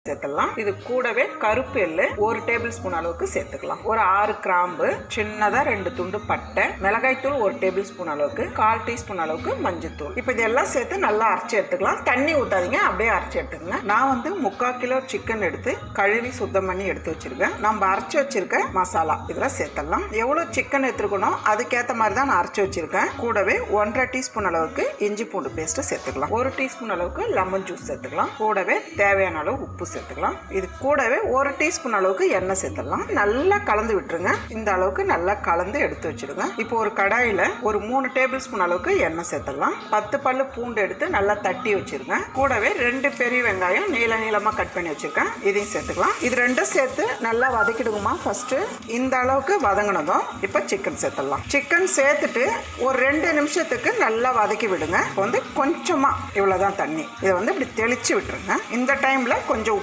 சேர்த்துக்கலாம். இது கூடவே கருப்பு எள்ளு 1 டேபிள் ஸ்பூன் அளவுக்கு சேர்த்துக்கலாம். ஒரு 6 கிராம்பு, சின்னதா 2 துண்டு பட்டை, மிளகாய் தூள் 1 டேபிள் ஸ்பூன் அளவுக்கு, 1/4 டீஸ்பூன் அளவுக்கு மஞ்சள் தூள். இப்போ இதெல்லாம் சேர்த்து நல்லா அரைச்சி எடுத்துக்கலாம். தண்ணி ஊத்தாதீங்க, அப்படியே அரைச்சி எடுத்துக்கங்க. நான் 3/4 கிலோ சிக்கன் எடுத்து கழுவி சுத்தம் பண்ணி எடுத்து வச்சிருக்கேன். நம்ம அரைச்சி வச்சிருக்க மசாலா இதெல்லாம் சேர்த்துடலாம். எவ்வளவு சிக்கன் எடுத்துக்கணும் அதுக்கேற்ற மாதிரி தான் நான் அரைச்சி வச்சிருக்கேன். கூடவே 1/2 டீஸ்பூன் அளவுக்கு இஞ்சி பூண்டு பேஸ்ட் சேர்த்துக்கலாம். 1 டீஸ்பூன் அளவுக்கு லெமன் ஜூஸ் சேர்த்துக்கலாம். கூடவே தேவையான அளவு உப்பு சேர்த்துக்கலாம். இது கூடவே 1 டீஸ்பூன் அளவுக்கு எண்ணெய் சேர்த்துடலாம். நல்லா கலந்து விட்டுருங்க. இந்த அளவுக்கு நல்லா கலந்து எடுத்து வச்சிருங்க. இப்போ ஒரு கடாயில ஒரு 3 டேபிள் ஸ்பூன் அளவுக்கு எண்ணெய் சேர்த்துடலாம். 10 பல்லு பூண்டு எடுத்து நல்லா தட்டி வச்சிருங்க. கூடவே 2 பெரிய வெங்காயம் நீளமா கட் பண்ணி வச்சிருக்கேன். இதையும் சேர்த்துக்கலாம். இது ரெண்டும் சேர்த்து நல்லா வதக்கிடுங்கம்மா. ஃபர்ஸ்ட் இந்த அளவுக்கு வதங்கினதும் இப்போ சிக்கன் சேர்த்துடலாம். சிக்கன் சேர்த்துட்டு ஒரு 2 நிமிஷத்துக்கு நல்லா வதக்கி விடுங்க. கொஞ்சமா இவ்வளவுதான் தண்ணி. இதை இப்படி தெளிச்சு விட்டுருங்க. இந்த டைம்ல கொஞ்சம்